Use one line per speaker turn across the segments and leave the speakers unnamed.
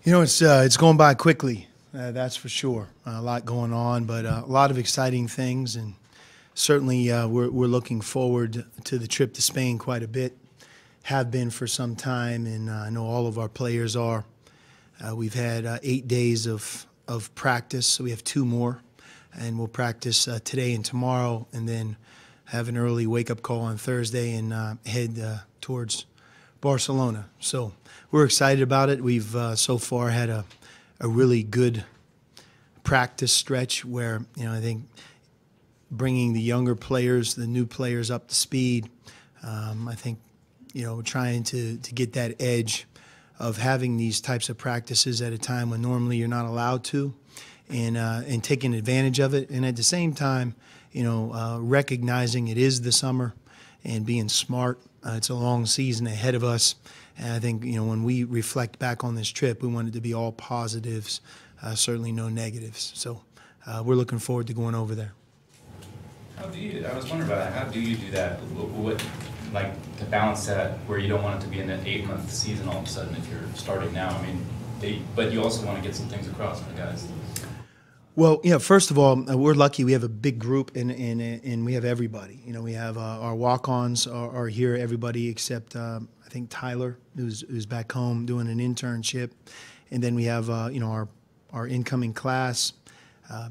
It's going by quickly. That's for sure. A lot going on, but a lot of exciting things, and certainly we're looking forward to the trip to Spain quite a bit. Have been for some time, and I know all of our players are. We've had 8 days of practice, so we have 2 more, and we'll practice today and tomorrow, and then have an early wake-up call on Thursday and head towards Barcelona. So we're excited about it. We've so far had a really good practice stretch where, I think bringing the younger players, the new players up to speed, I think, trying to get that edge of having these types of practices at a time when normally you're not allowed to, and taking advantage of it. And at the same time, recognizing it is the summer and being smart. It's a long season ahead of us. And I think, when we reflect back on this trip, we want it to be all positives, certainly no negatives. So we're looking forward to going over there.
I was wondering about that. How do you do that? What, to balance that where you don't want it to be an 8-month season all of a sudden if you're starting now? But you also want to get some things across for the guys.
Well, first of all, we're lucky. We have a big group, and we have everybody. We have our walk-ons are here, everybody except I think Tyler, who's back home doing an internship, and then we have our incoming class,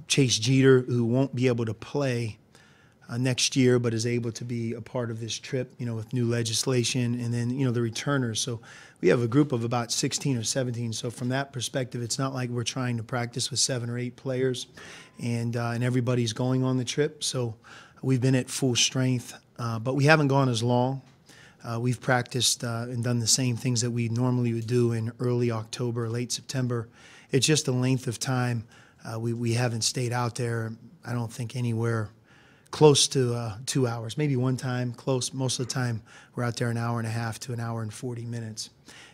Chase Jeter, who won't be able to play next year, but is able to be a part of this trip, with new legislation, and then the returners. So we have a group of about 16 or 17. So from that perspective, it's not like we're trying to practice with 7 or 8 players, and everybody's going on the trip. So we've been at full strength, but we haven't gone as long. We've practiced and done the same things that we normally would do in early October, late September. It's just the length of time. We haven't stayed out there, I don't think, anywhere close to 2 hours, maybe one time close. Most of the time we're out there an hour and a half to an hour and 40 minutes.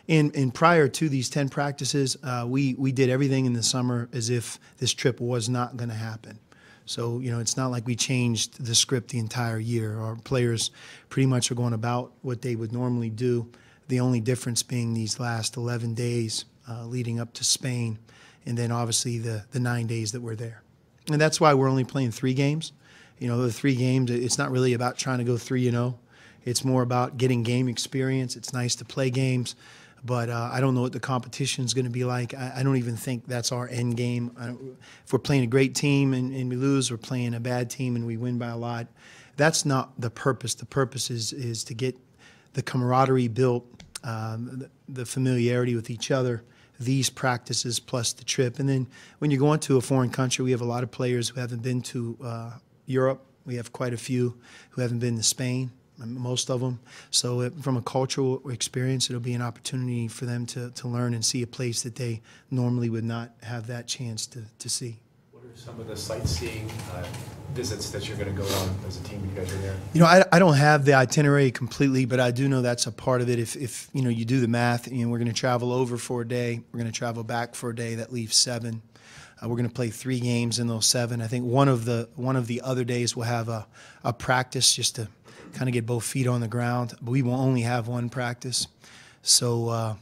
And prior to these 10 practices, we did everything in the summer as if this trip was not going to happen. So, it's not like we changed the script the entire year. Our players pretty much are going about what they would normally do, the only difference being these last 11 days leading up to Spain, and then obviously the 9 days that we're there. And that's why we're only playing 3 games. The 3 games, it's not really about trying to go 3-0. It's more about getting game experience. It's nice to play games, but I don't know what the competition is going to be like. I don't even think that's our end game. If we're playing a great team and we lose, we're playing a bad team and we win by a lot. That's not the purpose. The purpose is to get the camaraderie built, the familiarity with each other, these practices plus the trip. And then when you're going to a foreign country, we have a lot of players who haven't been to Europe. We have quite a few who haven't been to Spain, most of them. So from a cultural experience, it'll be an opportunity for them to learn and see a place that they normally would not have that chance to see.
What are some of the sightseeing visits that you're going to go on as a team when you guys are there?
I don't have the itinerary completely, but I do know that's a part of it. If you do the math, we're going to travel over for a day. We're going to travel back for a day. That leaves 7. We're going to play 3 games in those 7. I think one of the other days we'll have a practice just to kind of get both feet on the ground. But we will only have 1 practice, so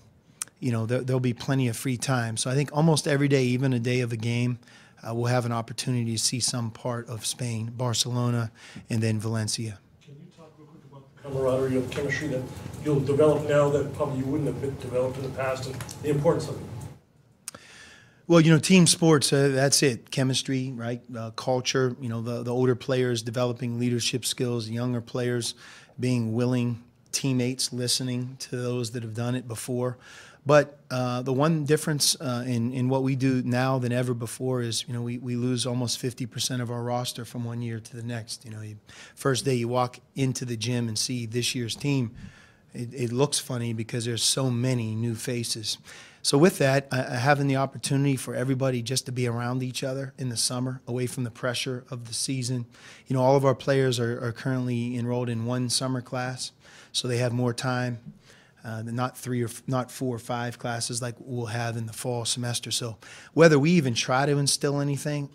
there'll be plenty of free time. So I think almost every day, even a day of a game, we'll have an opportunity to see some part of Spain, Barcelona, and then Valencia.
Can you talk real quick about the camaraderie or the chemistry that you'll develop now that probably you wouldn't have been developed in the past, and the importance of it?
Well, team sports, that's it. Chemistry, right? Culture, the older players developing leadership skills, the younger players being willing teammates, listening to those that have done it before. But the one difference in what we do now than ever before is, we lose almost 50% of our roster from one year to the next. First day you walk into the gym and see this year's team, it looks funny because there's so many new faces. So with that, having the opportunity for everybody just to be around each other in the summer, away from the pressure of the season. All of our players are currently enrolled in 1 summer class, so they have more time, not 4 or 5 classes like we'll have in the fall semester. So whether we even try to instill anything,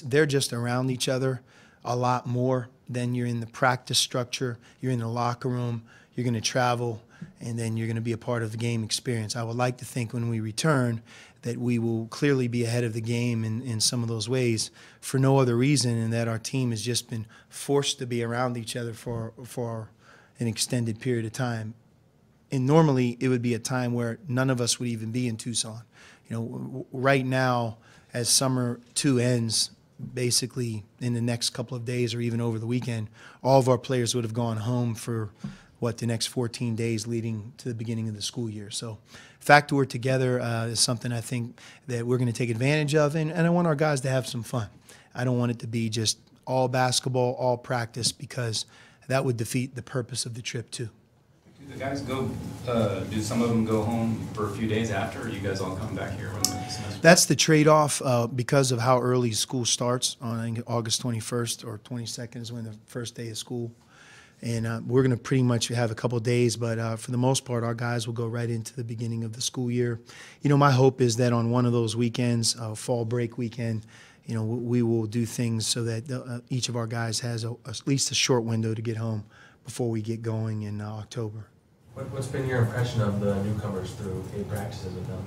they're just around each other a lot more than you're in the practice structure. You're in the locker room. You're going to travel. and then you're going to be a part of the game experience. I would like to think when we return that we will clearly be ahead of the game in some of those ways for no other reason than that our team has just been forced to be around each other for an extended period of time. And normally it would be a time where none of us would even be in Tucson. You know, right now, as summer 2 ends, basically in the next couple of days or even over the weekend, all of our players would have gone home for the next 14 days leading to the beginning of the school year. So the fact that we're together is something I think that we're going to take advantage of, and I want our guys to have some fun. I don't want it to be just all basketball, all practice, because that would defeat the purpose of the trip too.
Do the guys go, do some of them go home for a few days after, or you guys all come back here when the semester?
That's the trade-off because of how early school starts on, I think, August 21st or 22nd is when the first day of school. And we're going to pretty much have a couple of days, but for the most part, our guys will go right into the beginning of the school year. You know, my hope is that on one of those weekends, fall break weekend, you know, we will do things so that each of our guys has at least a short window to get home before we get going in October.
What's been your impression of the newcomers through 8 practices with them?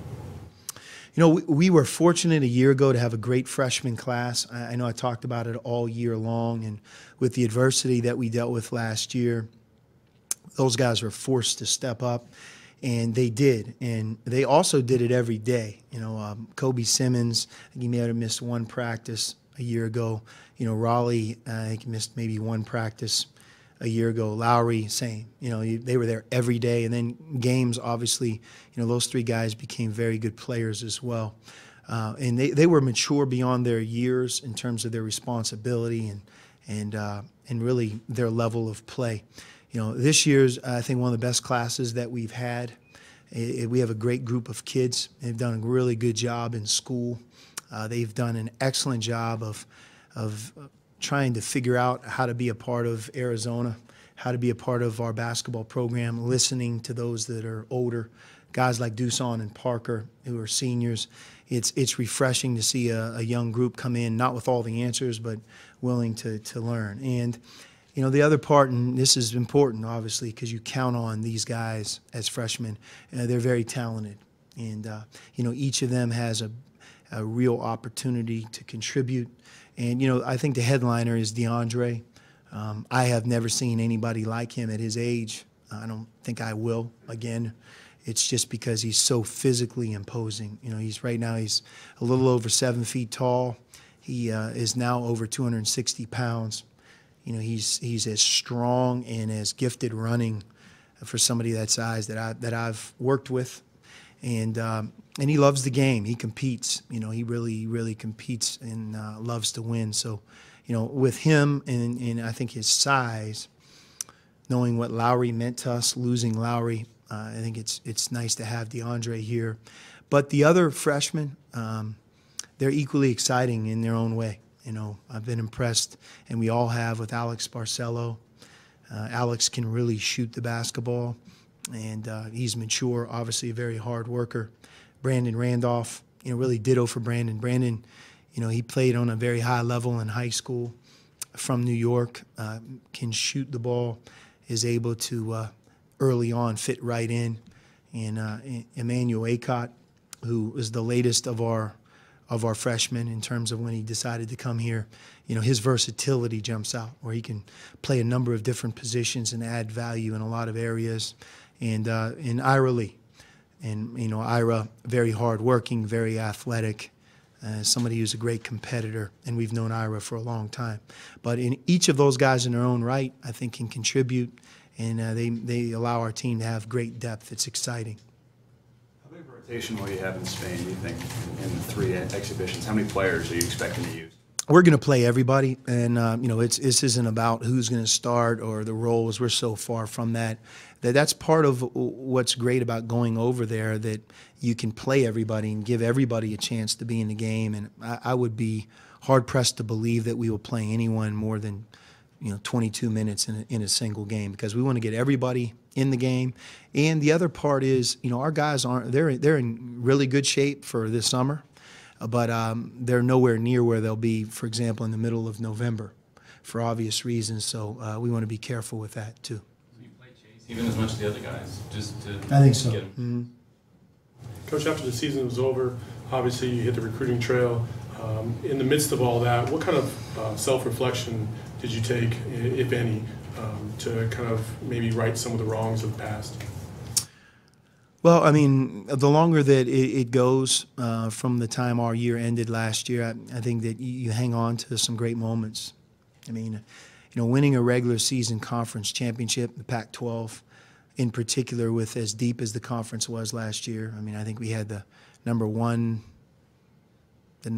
You know, we were fortunate a year ago to have a great freshman class. I know I talked about it all year long, and with the adversity that we dealt with last year, those guys were forced to step up, and they did. And they also did it every day. You know, Kobe Simmons, I think he may have missed 1 practice a year ago. You know, Raleigh, I think he missed maybe 1 practice a year ago. Lowry, same. You know, they were there every day. And then games, obviously, you know, those 3 guys became very good players as well. And they were mature beyond their years in terms of their responsibility and really their level of play. You know, this year's, I think, one of the best classes that we've had. We have a great group of kids. They've done a really good job in school. They've done an excellent job of trying to figure out how to be a part of Arizona, how to be a part of our basketball program, listening to those that are older, guys like Duson and Parker who are seniors. It's refreshing to see a young group come in, not with all the answers, but willing to learn. And, you know, the other part, and this is important, obviously, because you count on these guys as freshmen, they're very talented. And, you know, each of them has a real opportunity to contribute. And, you know, I think the headliner is DeAndre. I have never seen anybody like him at his age. I don't think I will again. It's just because he's so physically imposing. You know, right now he's a little over 7 feet tall. He is now over 260 pounds. You know, he's as strong and as gifted running for somebody that size that I've worked with. And he loves the game. He competes. You know, he really competes and loves to win. So, you know, with him and I think his size, knowing what Lowry meant to us, losing Lowry, I think it's nice to have DeAndre here. But the other freshmen, they're equally exciting in their own way. You know, I've been impressed, and we all have, with Alex Barcelo. Alex can really shoot the basketball, and he's mature, obviously a very hard worker. Brandon Randolph, you know, really ditto for Brandon. Brandon, you know, he played on a very high level in high school from New York, can shoot the ball, is able to early on fit right in. And Emmanuel Acott, who is the latest of our freshmen in terms of when he decided to come here, you know, his versatility jumps out, where he can play a number of different positions and add value in a lot of areas. And Ira Lee. And, you know, Ira, very hardworking, very athletic, somebody who's a great competitor, and we've known Ira for a long time. But in each of those guys in their own right, I think, can contribute, and they allow our team to have great depth. It's exciting.
How big a rotation will you have in Spain, do you think, in the 3 exhibitions? How many players are you expecting to use?
We're going to play everybody, and you know, this isn't about who's going to start or the roles. We're so far from that. That's part of what's great about going over there, that you can play everybody and give everybody a chance to be in the game. And I would be hard-pressed to believe that we will play anyone more than, you know, 22 minutes in a single game, because we want to get everybody in the game. And the other part is, you know, our guys they're in really good shape for this summer, but they're nowhere near where they'll be, for example, in the middle of November, for obvious reasons. So we want to be careful with that too.
So you play Chase even as much as the other guys, just to
I think so.
get 'em.
Coach, after the season was over, obviously you hit the recruiting trail. In the midst of all that, what kind of self-reflection did you take, if any, to kind of maybe right some of the wrongs of the past?
Well, I mean, the longer that it goes from the time our year ended last year, I think that you hang on to some great moments. I mean, winning a regular season conference championship, the Pac-12 in particular, with as deep as the conference was last year. I mean, I think we had the number one, 7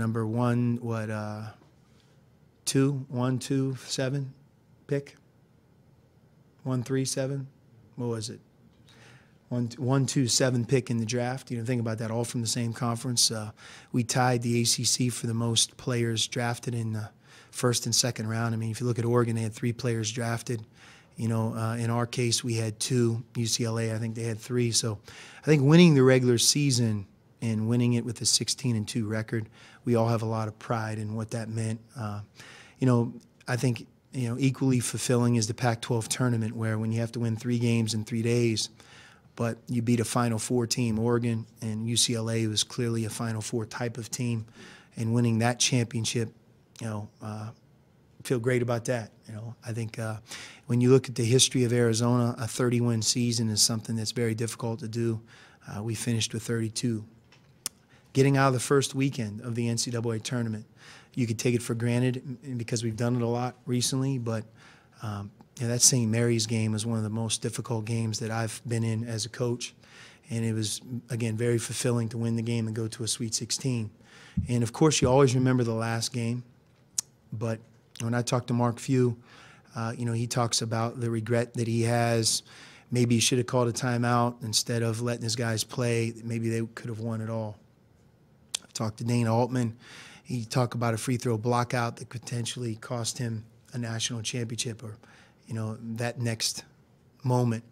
pick? 137? What was it? 127 pick in the draft. Think about that, all from the same conference. We tied the ACC for the most players drafted in the first and second round. I mean, if you look at Oregon, they had 3 players drafted. In our case, we had 2. UCLA, I think they had 3. So I think winning the regular season and winning it with a 16-2 record, we all have a lot of pride in what that meant. I think equally fulfilling is the Pac-12 tournament, where when you have to win 3 games in 3 days, but you beat a Final Four team, Oregon, and UCLA was clearly a Final Four type of team, and winning that championship, feel great about that. I think when you look at the history of Arizona, a 30-win season is something that's very difficult to do. We finished with 32. Getting out of the first weekend of the NCAA tournament, you could take it for granted because we've done it a lot recently, but that St. Mary's game was one of the most difficult games that I've been in as a coach, and it was, again, very fulfilling to win the game and go to a Sweet 16. And, of course, you always remember the last game, but when I talk to Mark Few, he talks about the regret that he has. Maybe he should have called a timeout instead of letting his guys play. Maybe they could have won it all. I've talked to Dana Altman. He talked about a free throw blockout that potentially cost him a national championship, or that next moment.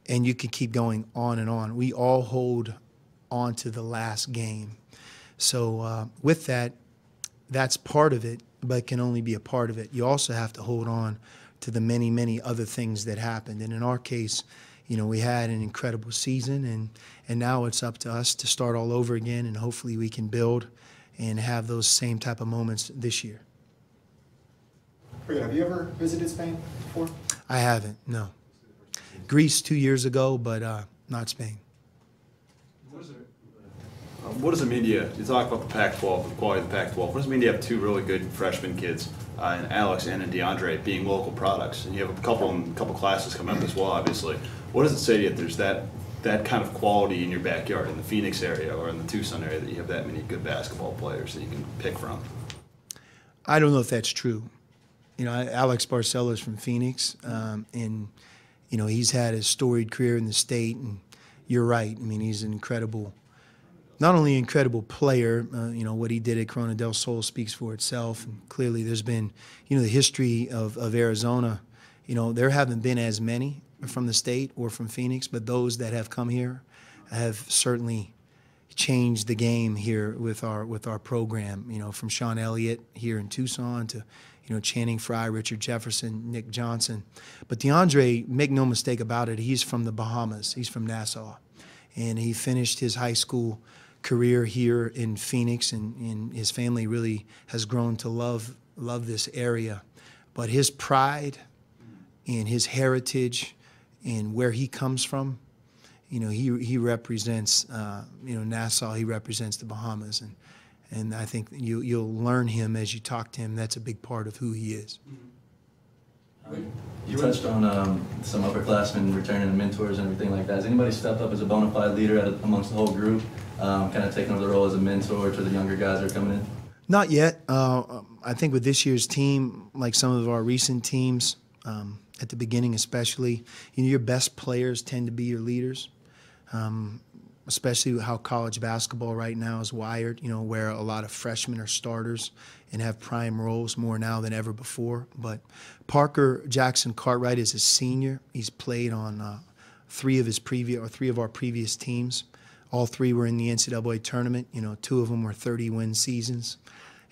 And you could keep going on and on. We all hold on to the last game. So with that, that's part of it, but can only be a part of it. You also have to hold on to the many, many other things that happened. And in our case, we had an incredible season, and now it's up to us to start all over again, and hopefully we can build and have those same type of moments this year.
Have you ever visited Spain before?
I haven't, no. Greece 2 years ago, but not Spain.
What does it mean to you? You talk about the Pac-12, the quality of the Pac-12. What does it mean to have 2 really good freshman kids, and Alex and DeAndre, being local products? And you have a couple classes coming up as well, obviously. What does it say to you if there's that kind of quality in your backyard, in the Phoenix area or in the Tucson area, that you have that many good basketball players that you can pick from?
I don't know if that's true. Alex Barcelos from Phoenix, and he's had a storied career in the state, and you're right. I mean, he's an incredible, not only an incredible player, what he did at Corona del Sol speaks for itself, and clearly there's been, the history of Arizona. There haven't been as many from the state or from Phoenix, but those that have come here have certainly changed the game here with our program. From Sean Elliott here in Tucson to Channing Frye, Richard Jefferson, Nick Johnson. But DeAndre, make no mistake about it, he's from the Bahamas. He's from Nassau. And he finished his high school career here in Phoenix, and his family really has grown to love this area. But his pride and his heritage and where he comes from, he represents, Nassau, he represents the Bahamas. And I think you'll learn him as you talk to him. That's a big part of who he is.
You touched on some upperclassmen returning and mentors and everything like that. Has anybody stepped up as a bona fide leader amongst the whole group, kind of taking over the role as a mentor to the younger guys that are coming in?
Not yet. I think with this year's team, like some of our recent teams, at the beginning especially, your best players tend to be your leaders. Especially how college basketball right now is wired, where a lot of freshmen are starters and have prime roles more now than ever before. But Parker Jackson Cartwright is a senior. He's played on 3 of our previous teams. All 3 were in the NCAA tournament. 2 of them were 30-win seasons.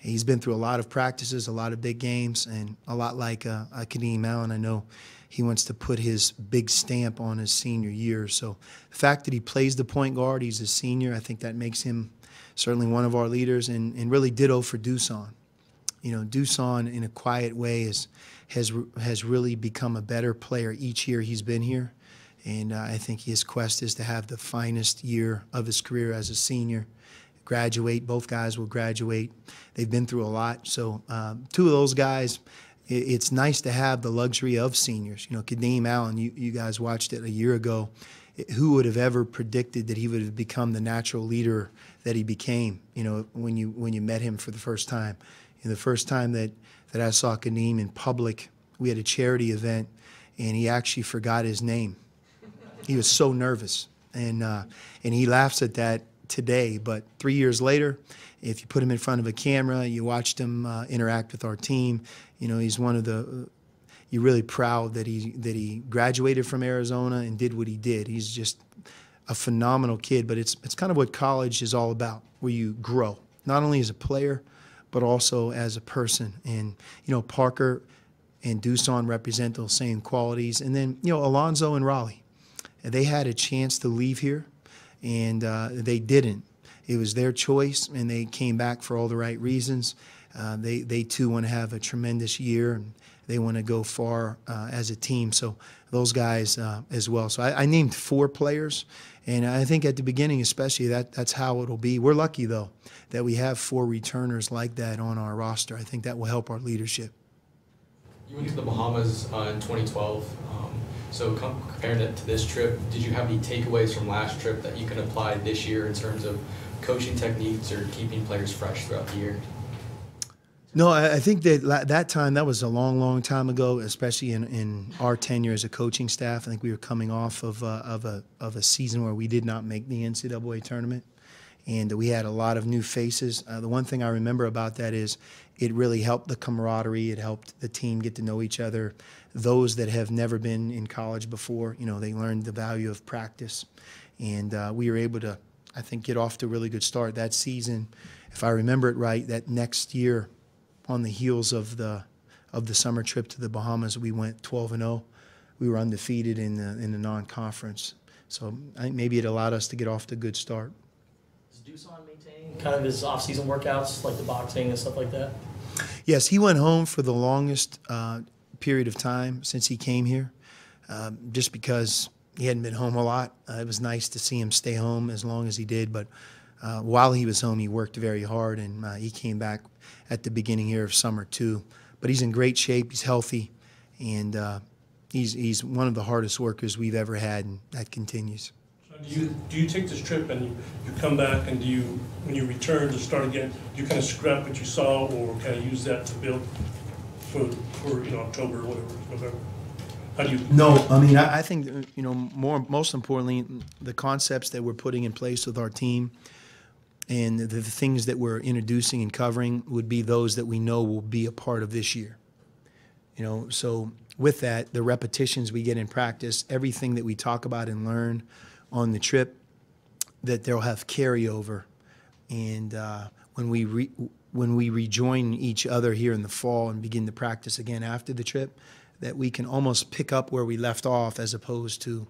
He's been through a lot of practices, a lot of big games, and a lot like Kadeem Allen. I know he wants to put his big stamp on his senior year. So the fact that he plays the point guard, he's a senior, I think that makes him certainly one of our leaders, and really ditto for Dusan. You know, Dusan, in a quiet way, has really become a better player each year he's been here. And I think his quest is to have the finest year of his career as a senior. Graduate, both guys will graduate. They've been through a lot. So two of those guys, it's nice to have the luxury of seniors. You know, Kadeem Allen, you guys watched it a year ago. Who would have ever predicted that he would have become the natural leader that he became, you know, when you met him for the first time? And the first time that I saw Kadeem in public, we had a charity event, and he actually forgot his name. He was so nervous, and he laughs at that today. But 3 years later, if you put him in front of a camera, you watched him interact with our team. You know, he's one of the. You're really proud that he graduated from Arizona and did what he did. He's just a phenomenal kid. But it's kind of what college is all about, where you grow, not only as a player, but also as a person. And you know, Parker and Dusan represent those same qualities. And then you know, Alonzo and Raleigh, they had a chance to leave here, and they didn't. It was their choice, and they came back for all the right reasons. They too want to have a tremendous year, and they want to go far as a team. So those guys as well. So I named 4 players, and I think at the beginning especially that's how it'll be. We're lucky, though, that we have 4 returners like that on our roster. I think that will help our leadership.
You went to the Bahamas in 2012. So comparing it to this trip, did you have any takeaways from last trip that you can apply this year in terms of coaching techniques or keeping players fresh throughout the year?
No, I think that time, that was a long, long time ago, especially in our tenure as a coaching staff. I think we were coming off of a season where we did not make the NCAA tournament, and we had a lot of new faces. The one thing I remember about that is it really helped the camaraderie. It helped the team get to know each other. Those that have never been in college before, you know, they learned the value of practice, and we were able to, I think, get off to a really good start that season. If I remember it right, that next year, on the heels of the summer trip to the Bahamas, we went 12-0. We were undefeated in the non-conference. So I think maybe it allowed us to get off to a good start.
Is Dusan maintaining kind of his off-season workouts, like the boxing and stuff like that?
Yes, he went home for the longest period of time since he came here, just because he hadn't been home a lot. It was nice to see him stay home as long as he did, but while he was home, he worked very hard, and he came back at the beginning here of summer too. But he's in great shape. He's healthy, and he's one of the hardest workers we've ever had, and that continues.
So do you take this trip and you come back, and when you return to start again, do you kind of scrap what you saw, or kind of use that to build for you know, October or whatever, November? How do you?
No, I mean, I think, you know, most importantly, the concepts that we're putting in place with our team and the things that we're introducing and covering would be those that we know will be a part of this year. You know, so with that, the repetitions we get in practice, everything that we talk about and learn on the trip, that they'll have carryover. And when we rejoin each other here in the fall and begin to practice again after the trip, that we can almost pick up where we left off as opposed to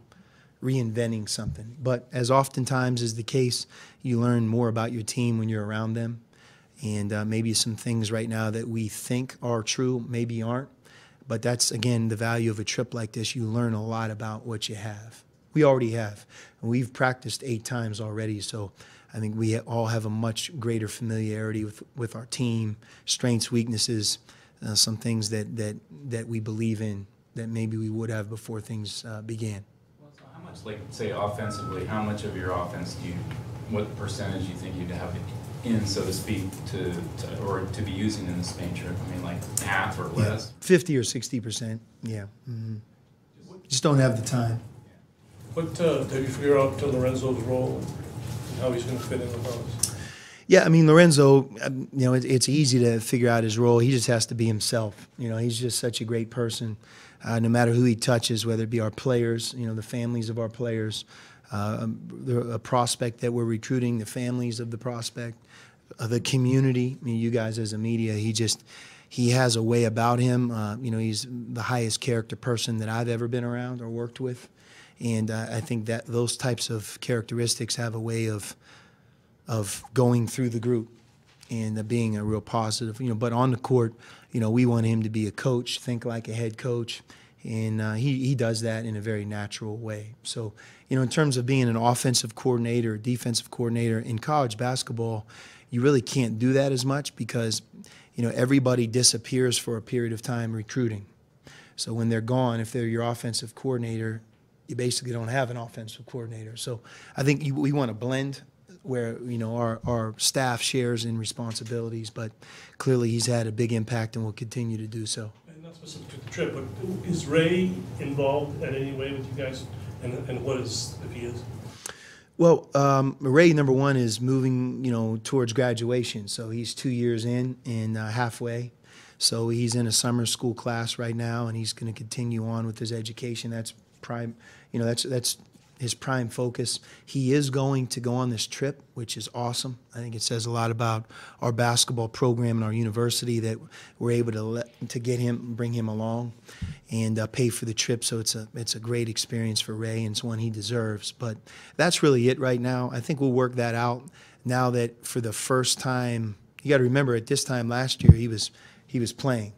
reinventing something. But as oftentimes is the case, you learn more about your team when you're around them. And maybe some things right now that we think are true maybe aren't. But that's, again, the value of a trip like this. You learn a lot about what you have. We already have. And we've practiced 8 times already, so I think we all have a much greater familiarity with our team, strengths, weaknesses, some things that we believe in that maybe we would have before things began.
How much, like, say, offensively, how much of your offense what percentage do you think you'd have in, so to speak, to be using in the Spain trip? I mean, like half or less?
50 or 60%, yeah. Mm-hmm. Just don't have the time.
What have you figured out Lorenzo's role and how he's going to fit in with us?
Yeah, I mean, Lorenzo, you know, it's easy to figure out his role. He just has to be himself. You know, he's just such a great person. No matter who he touches, whether it be our players, you know, the families of our players, a prospect that we're recruiting, the families of the prospect, the community. I mean, you guys as a media, he has a way about him. You know, he's the highest character person that I've ever been around or worked with, and I think that those types of characteristics have a way of going through the group and being a real positive. You know, but on the court, you know, we want him to be a coach, think like a head coach, and he does that in a very natural way. So, you know, in terms of being an offensive coordinator, defensive coordinator in college basketball, you really can't do that as much because, you know, everybody disappears for a period of time recruiting. So when they're gone, if they're your offensive coordinator, you basically don't have an offensive coordinator. So I think we want to blend where, you know, our staff shares in responsibilities, but clearly he's had a big impact and will continue to do so.
And not specific to the trip, but is Ray involved in any way with you guys, and what is, if he is?
Well, Ray, number one, is moving, you know, towards graduation. So he's 2 years in and halfway. So he's in a summer school class right now, and he's going to continue on with his education. That's prime, you know, that's his prime focus. He is going to go on this trip, which is awesome. I think it says a lot about our basketball program and our university that we're able to get him, bring him along, and pay for the trip. So it's a great experience for Ray, and it's one he deserves. But that's really it right now. I think we'll work that out now that for the first time, you got to remember at this time last year he was playing.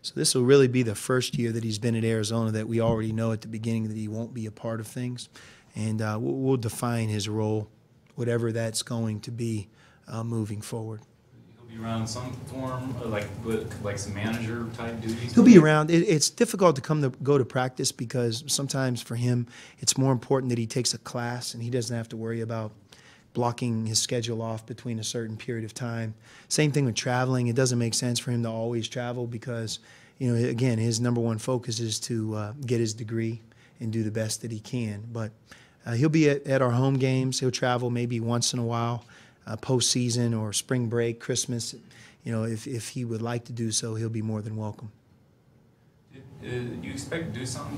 So this will really be the first year that he's been at Arizona that we already know at the beginning that he won't be a part of things. And we'll define his role, whatever that's going to be moving forward.
He'll be around some form, like some manager type duties?
He'll be around. It's difficult to go to practice because sometimes for him it's more important that he takes a class and he doesn't have to worry about blocking his schedule off between a certain period of time. Same thing with traveling. It doesn't make sense for him to always travel because, you know, again, his number one focus is to get his degree and do the best that he can. But he'll be at our home games. He'll travel maybe once in a while, postseason or spring break, Christmas. You know, if he would like to do so, he'll be more than welcome.
Do you expect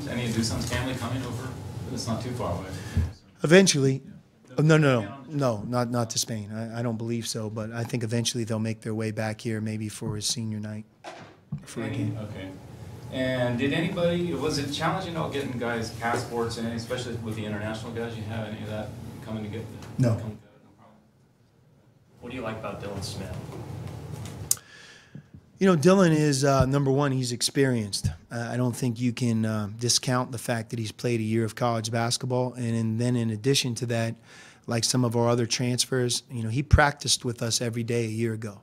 any of Duson's family coming over? It's not too far away.
Eventually. No, not to Spain. I don't believe so, but I think eventually they'll make their way back here, maybe for his senior night. For a game.
Okay. And was it challenging about getting guys passports, and especially with the international guys? You have any of that coming to get?
No.
No problem.
What do you like about Dylan Smith?
You know, Dylan is, number one, he's experienced. I don't think you can discount the fact that he's played a year of college basketball. And then in addition to that, like some of our other transfers, you know, he practiced with us every day a year ago.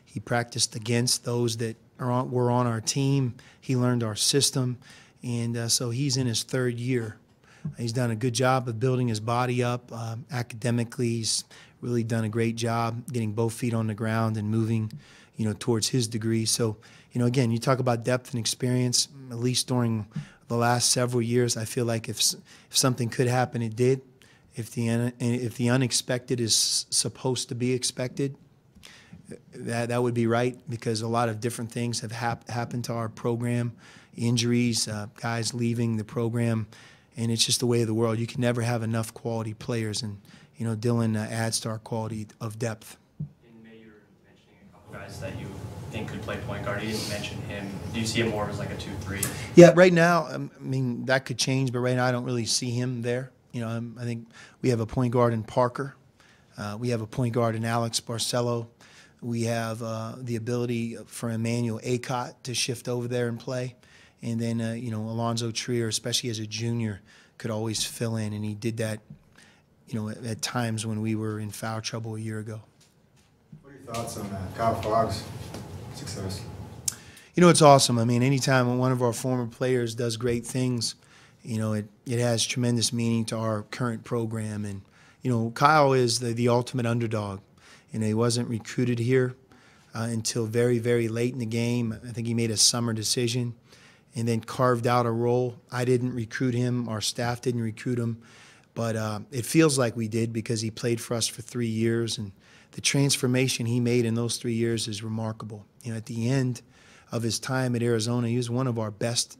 He practiced against those that were on our team. He learned our system. And so he's in his third year. He's done a good job of building his body up. Academically, he's really done a great job getting both feet on the ground and moving, you know, towards his degree. So, you know, again, you talk about depth and experience, at least during the last several years, I feel like if something could happen, it did. If the unexpected is supposed to be expected, that would be right, because a lot of different things have happened to our program, injuries, guys leaving the program, and it's just the way of the world. You can never have enough quality players, and, you know, Dylan adds to our quality of depth.
In May, you were mentioning a couple guys that you think could play point guard. You didn't mention him. Do you see him more as like a 2-3?
Yeah, right now, I mean, that could change, but right now I don't really see him there. You know, I think we have a point guard in Parker. We have a point guard in Alex Barcelo. We have the ability for Emmanuel Acott to shift over there and play. And then, you know, Alonzo Trier, especially as a junior, could always fill in, and he did that, you know, at times when we were in foul trouble a year ago.
What are your thoughts on Kyle Fogg's success?
You know, it's awesome. I mean, anytime one of our former players does great things, you know, it has tremendous meaning to our current program. And, you know, Kyle is the ultimate underdog. You know, he wasn't recruited here until very, very late in the game. I think he made a summer decision and then carved out a role. I didn't recruit him. Our staff didn't recruit him. But it feels like we did, because he played for us for 3 years. And the transformation he made in those 3 years is remarkable. You know, at the end of his time at Arizona, he was one of our best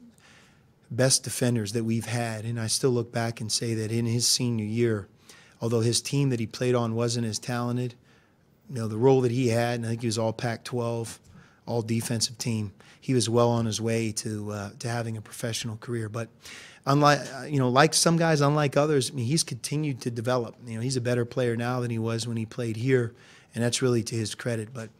defenders that we've had. And I still look back and say that in his senior year, although his team that he played on wasn't as talented, the role that he had, and I think he was all Pac-12, all defensive team. He was well on his way to having a professional career. But unlike like some guys, unlike others, I mean, he's continued to develop. He's a better player now than he was when he played here, and that's really to his credit. But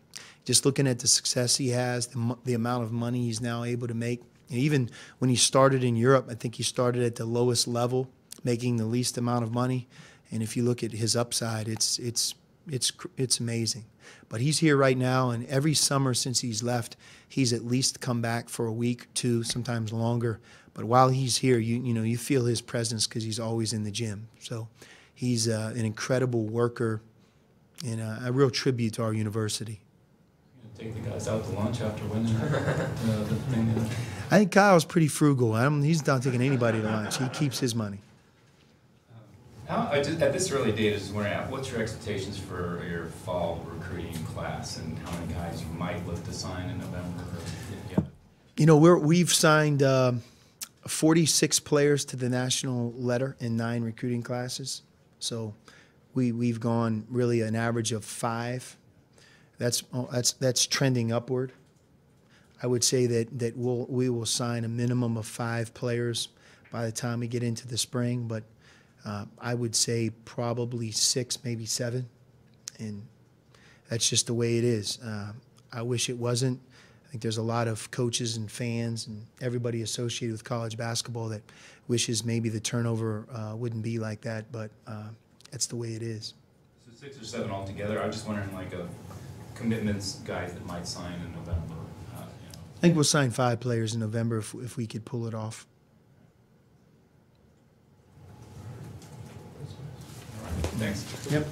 just looking at the success he has, the amount of money he's now able to make. Even when he started in Europe, I think he started at the lowest level, making the least amount of money. And if you look at his upside, it's amazing. But he's here right now, and every summer since he's left, he's at least come back for a week, 2, sometimes longer. But while he's here, you feel his presence because he's always in the gym. So he's an incredible worker and a real tribute to our university.
Take the guys out to lunch after winning the thing.
I think Kyle's pretty frugal. He's not taking anybody to lunch. He keeps his money.
At this early date, I was just wondering, what's your expectations for your fall recruiting class, and how many guys you might look to sign in November?
We've signed 46 players to the national letter in 9 recruiting classes. So we've gone really an average of 5. That's trending upward. I would say that we will sign a minimum of 5 players by the time we get into the spring, but I would say probably 6, maybe 7, and that's just the way it is. I wish it wasn't. I think there's a lot of coaches and fans and everybody associated with college basketball that wishes maybe the turnover wouldn't be like that, but that's the way it is.
So 6 or 7 altogether. I'm just wondering, like, commitments, guys that might sign in November.
I think we'll sign 5 players in November if we could pull it off.
Thanks.
Yep.